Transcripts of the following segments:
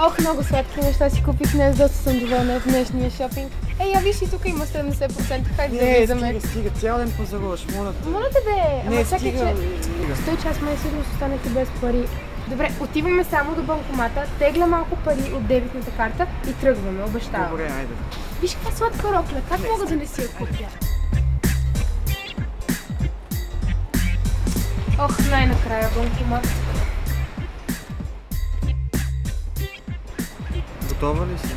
Ох, много сладки неща си купих днес, доста съм доволна в днешния шопинг. Ей, я виж и тук има 70%, хайде да влизаме. Не, стига, цял ден позагуваш, моля те. Моля те бе, Не, ама чакай, стига. че 100 час май сигурно ще останете без пари. Добре, отиваме само до банкомата, тегля малко пари от дебитната карта и тръгваме, обещавам. Добре, айде. Виж каква сладка рокля, как мога да не си я купя? Ох, най-накрая банкомат. Готова ли си?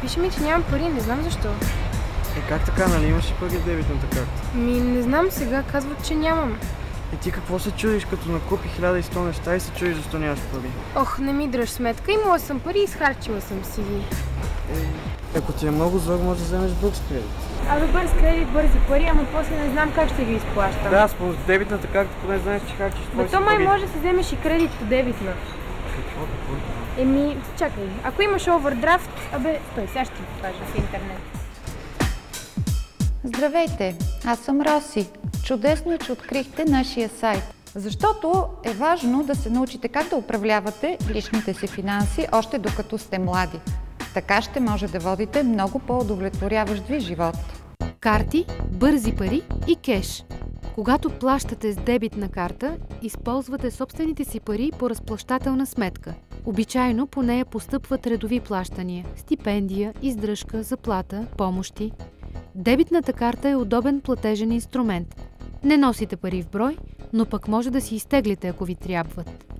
Пише ми, че нямам пари, не знам защо. Как така, нали имаш и пари в дебитната карта? Не знам, сега казват, че нямам. Ти какво се чудиш, като накупи 1100 неща и се чудиш защо нямаш пари? Ох, не ми дръж сметка, имала съм пари и изхарчила съм си ги. Ако ти е много зло, може да вземеш бърз кредит. Абе, бърз кредит, бързи пари, ама после не знам как ще ги изплащам. Да, с дебитната карта поне знаеш, че харчиш твои си то май пари. може да си вземеш и кредит по дебитна. Какво? Чакай, ако имаш овердрафт, стой, сега ще ти покажа в интернет. Здравейте, аз съм Роси. Чудесно е, че открихте нашия сайт. Защото е важно да се научите как да управлявате личните си финанси още докато сте млади. Така ще може да водите много по-удовлетворяващ ви живот. Карти, бързи пари и кеш. Когато плащате с дебитна карта, използвате собствените си пари по разплащателна сметка. Обичайно по нея постъпват редови плащания – стипендия, издръжка, заплата, помощи. Дебитната карта е удобен платежен инструмент. Не носите пари в брой, но пък може да си изтеглите, ако ви трябват.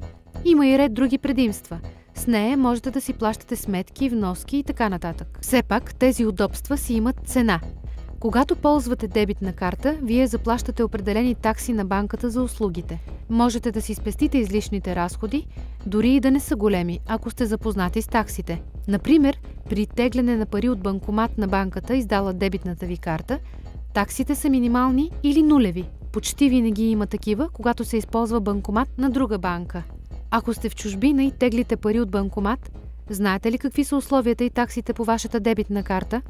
Има и ред други предимства. С нея можете да си плащате сметки, вноски и така нататък. Все пак тези удобства си имат цена. Когато ползвате дебитна карта, вие заплащате определени такси на банката за услугите. Можете да си спестите излишните разходи, дори и да не са големи, ако сте запознати с таксите. Например, при тегляне на пари от банкомат на банката, издала дебитната ви карта, таксите са минимални или нулеви. Почти винаги има такива, когато се използва банкомат на друга банка. Ако сте в чужбина и теглите пари от банкомат, знаете ли какви са условията и таксите по вашата дебитна карта?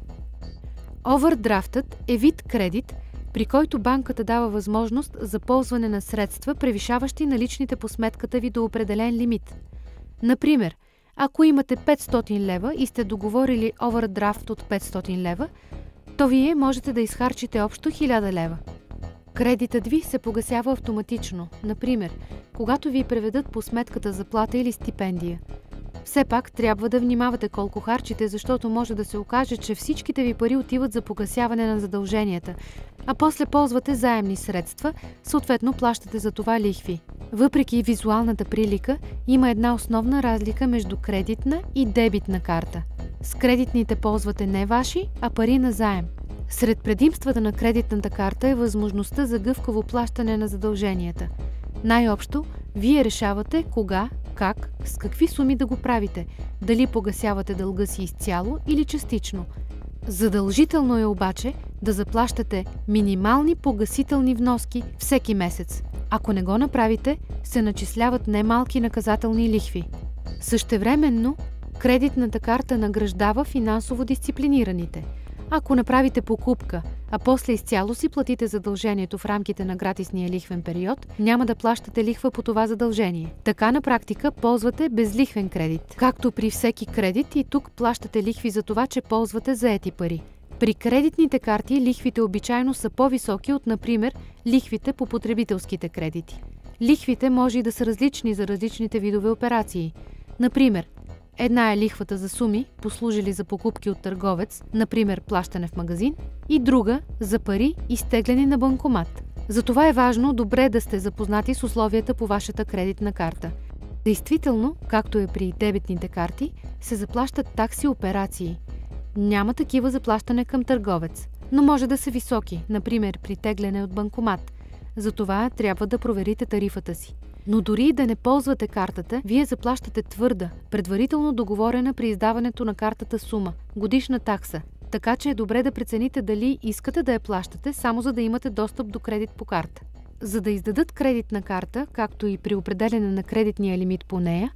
Овърдрафтът е вид кредит, при който банката дава възможност за ползване на средства, превишаващи наличните по сметката ви до определен лимит. Например, ако имате 500 лева и сте договорили овърдрафт от 500 лева, то вие можете да изхарчите общо 1000 лева. Кредитът ви се погасява автоматично, например, когато ви преведат по сметката заплата или стипендия. Все пак трябва да внимавате колко харчите, защото може да се окаже, че всичките ви пари отиват за погасяване на задълженията, а после ползвате заемни средства, съответно плащате за това лихви. Въпреки визуалната прилика, има една основна разлика между кредитна и дебитна карта. С кредитните ползвате не ваши, а пари на заем. Сред предимствата на кредитната карта е възможността за гъвкаво плащане на задълженията. Най-общо, вие решавате кога, как, с какви суми да го правите, дали погасявате дълга си изцяло или частично. Задължително е обаче да заплащате минимални погасителни вноски всеки месец. Ако не го направите, се начисляват немалки наказателни лихви. Същевременно, кредитната карта награждава финансово дисциплинираните. Ако направите покупка, а после изцяло си платите задължението в рамките на гратисния лихвен период, няма да плащате лихва по това задължение. Така на практика ползвате безлихвен кредит. Както при всеки кредит, и тук плащате лихви за това, че ползвате заети пари. При кредитните карти лихвите обичайно са по-високи от, например, лихвите по потребителските кредити. Лихвите може и да са различни за различните видове операции. Например, една е лихвата за суми, послужили за покупки от търговец, например плащане в магазин, и друга за пари, изтеглени на банкомат. Затова е важно добре да сте запознати с условията по вашата кредитна карта. Действително, както е при дебитните карти, се заплащат такси операции. Няма такива за плащане към търговец, но може да са високи, например при тегляне от банкомат. Затова трябва да проверите тарифата си. Но дори и да не ползвате картата, вие заплащате твърда, предварително договорена при издаването на картата сума – годишна такса. Така че е добре да прецените дали искате да я плащате, само за да имате достъп до кредит по карта. За да издадат кредитна карта, както и при определене на кредитния лимит по нея,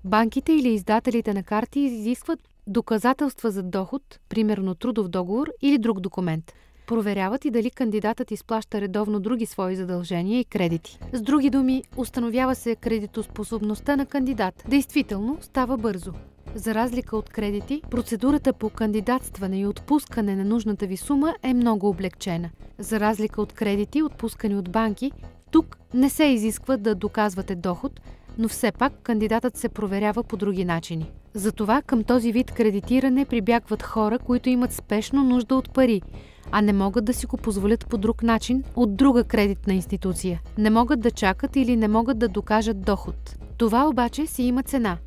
банките или издателите на карти изискват доказателства за доход, примерно трудов договор или друг документ. Проверяват и дали кандидатът изплаща редовно други свои задължения и кредити. С други думи, установява се кредитоспособността на кандидат. Действително, става бързо. За разлика от кредити, процедурата по кандидатстване и отпускане на нужната ви сума е много облекчена. За разлика от кредити, отпускани от банки, тук не се изисква да доказвате доход, но все пак кандидатът се проверява по други начини. Затова към този вид кредитиране прибягват хора, които имат спешно нужда от пари, а не могат да си го позволят по друг начин от друга кредитна институция. Не могат да чакат или не могат да докажат доход. Това обаче си има цена.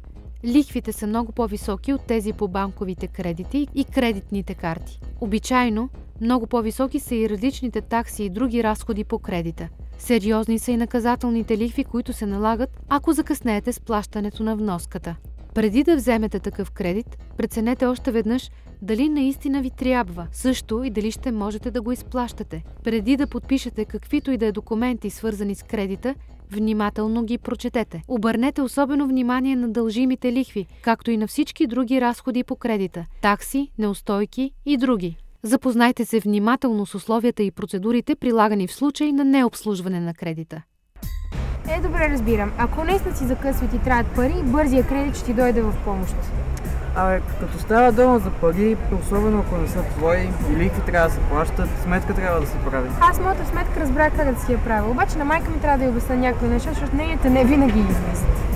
Лихвите са много по-високи от тези по банковите кредити и кредитните карти. Обичайно, много по-високи са и различните такси и други разходи по кредита. Сериозни са и наказателните лихви, които се налагат, ако закъснеете с плащането на вноската. Преди да вземете такъв кредит, преценете още веднъж дали наистина ви трябва, също и дали ще можете да го изплащате. Преди да подпишете каквито и да е документи, свързани с кредита, внимателно ги прочетете. Обърнете особено внимание на дължимите лихви, както и на всички други разходи по кредита – такси, неустойки и други. Запознайте се внимателно с условията и процедурите, прилагани в случай на необслужване на кредита. Добре, разбирам. Ако наистина си закъсва и ти трябват пари, бързия кредит ще ти дойде в помощ. Като става дума за пари, особено ако не са твои, и лихви трябва да се плащат, сметка трябва да се прави. Аз моята сметка разбрах как да си я правя, обаче на майка ми трябва да я обясня някакви неща, защото нейната не винаги излизат.